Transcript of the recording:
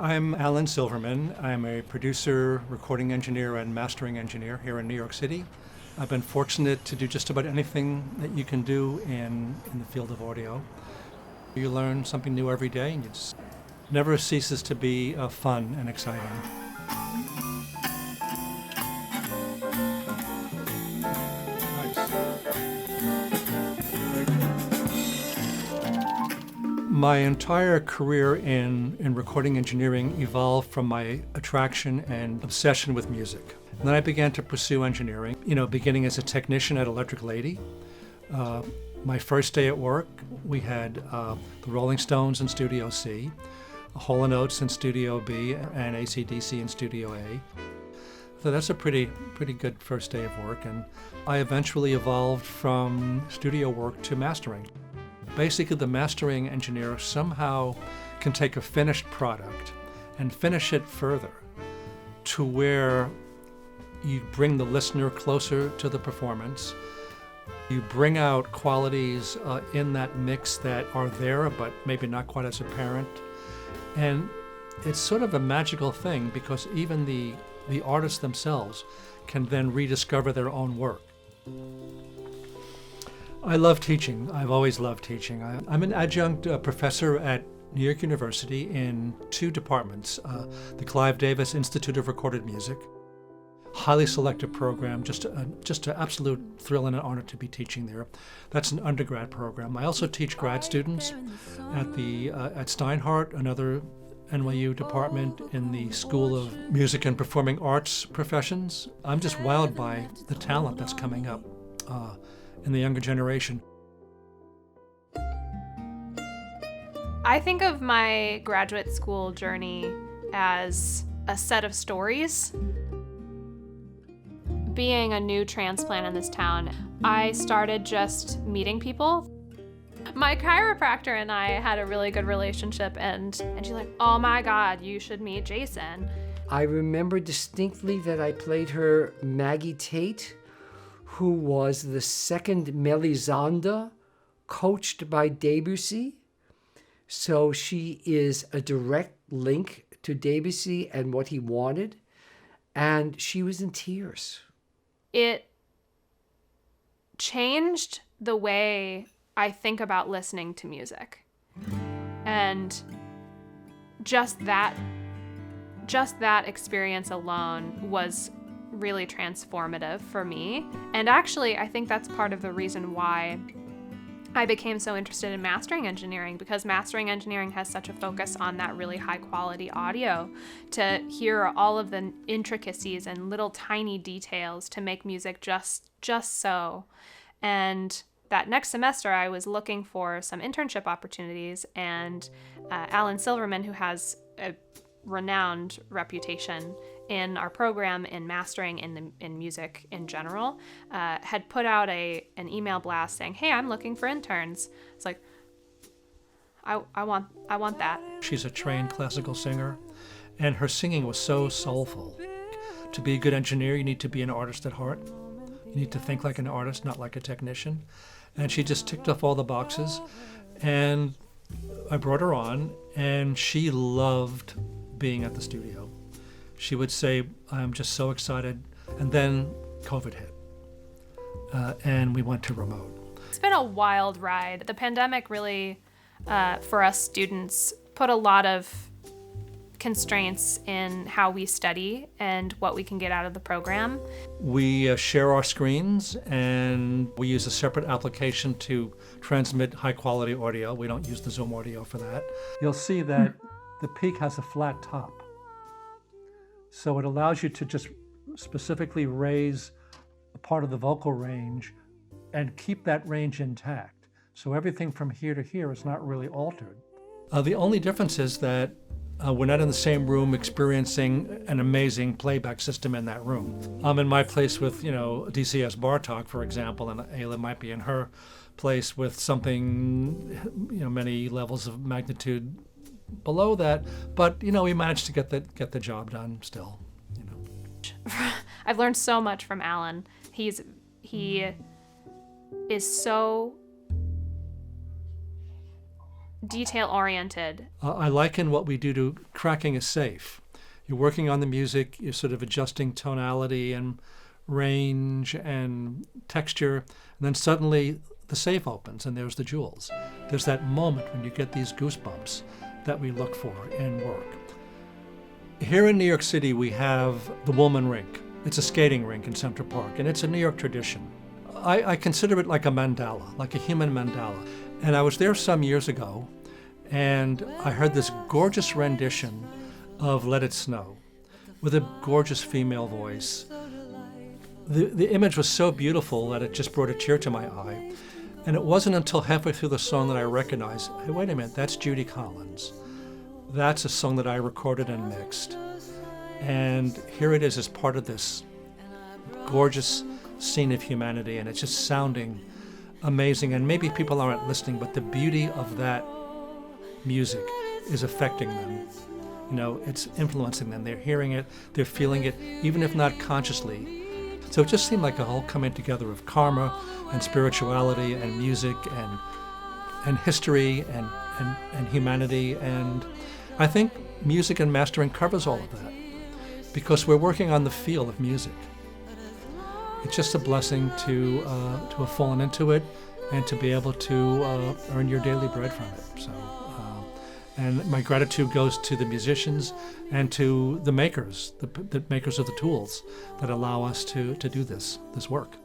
I'm Alan Silverman. I'm a producer, recording engineer, and mastering engineer here in New York City. I've been fortunate to do just about anything that you can do in the field of audio. You learn something new every day, and it just never ceases to be fun and exciting. My entire career in recording engineering evolved from my attraction and obsession with music. And then I began to pursue engineering, beginning as a technician at Electric Lady. My first day at work, we had the Rolling Stones in Studio C, Hall & Oates in Studio B, and AC/DC in Studio A. So that's a pretty good first day of work, and I eventually evolved from studio work to mastering. Basically, the mastering engineer somehow can take a finished product and finish it further to where you bring the listener closer to the performance. You bring out qualities in that mix that are there, but maybe not quite as apparent. And it's sort of a magical thing because even the artists themselves can then rediscover their own work. I love teaching. I've always loved teaching. I'm an adjunct professor at New York University in two departments, the Clive Davis Institute of Recorded Music. Highly selective program, just an absolute thrill and an honor to be teaching there. That's an undergrad program. I also teach grad students at Steinhardt, another NYU department in the School of Music and Performing Arts Professions. I'm just wowed by the talent that's coming up in the younger generation. I think of my graduate school journey as a set of stories. Being a new transplant in this town, I started just meeting people. My chiropractor and I had a really good relationship, and she's like, oh my God, you should meet Jason. I remember distinctly that I played her Maggie Tate, who was the second Melisande, coached by Debussy. So she is a direct link to Debussy and what he wanted, and she was in tears. It changed the way I think about listening to music. And just that experience alone was really transformative for me. And actually, I think that's part of the reason why I became so interested in mastering engineering, because mastering engineering has such a focus on that really high quality audio, to hear all of the intricacies and little tiny details to make music just so. And that next semester I was looking for some internship opportunities, and Alan Silverman, who has a renowned reputation in our program in mastering in music in general, had put out an email blast saying, hey, I'm looking for interns. It's like, I want that. She's a trained classical singer, and her singing was so soulful. To be a good engineer, you need to be an artist at heart. You need to think like an artist, not like a technician. And she just ticked off all the boxes, and I brought her on, and she loved being at the studio. She would say, I'm just so excited. And then COVID hit, and we went to remote. It's been a wild ride. The pandemic really, for us students, put a lot of constraints in how we study and what we can get out of the program. We share our screens, and we use a separate application to transmit high-quality audio. We don't use the Zoom audio for that. You'll see that the peak has a flat top. So it allows you to just specifically raise a part of the vocal range and keep that range intact. So everything from here to here is not really altered. The only difference is that we're not in the same room experiencing an amazing playback system in that room. I'm in my place with, DCS Bartók, for example, and Ayla might be in her place with something, many levels of magnitude below that, but we managed to get the job done still. I've learned so much from Alan. He is so detail-oriented. I liken what we do to cracking a safe. You're working on the music, you're sort of adjusting tonality and range and texture, and then suddenly the safe opens and there's the jewels. There's that moment when you get these goosebumps that we look for in work. Here in New York City, we have the Woolman Rink. It's a skating rink in Central Park, and it's a New York tradition. I consider it like a mandala, like a human mandala. And I was there some years ago, and I heard this gorgeous rendition of Let It Snow with a gorgeous female voice. The image was so beautiful that it just brought a tear to my eye. And it wasn't until halfway through the song that I recognized, hey, wait a minute, that's Judy Collins. That's a song that I recorded and mixed. And here it is as part of this gorgeous scene of humanity, and it's just sounding amazing. And maybe people aren't listening, but the beauty of that music is affecting them. You know, it's influencing them. They're hearing it, they're feeling it, even if not consciously. So it just seemed like a whole coming together of karma and spirituality and music and history and humanity. And I think music and mastering covers all of that, because we're working on the feel of music. It's just a blessing to have fallen into it and to be able to earn your daily bread from it. So, and my gratitude goes to the musicians and to the makers, the makers of the tools that allow us to do this work.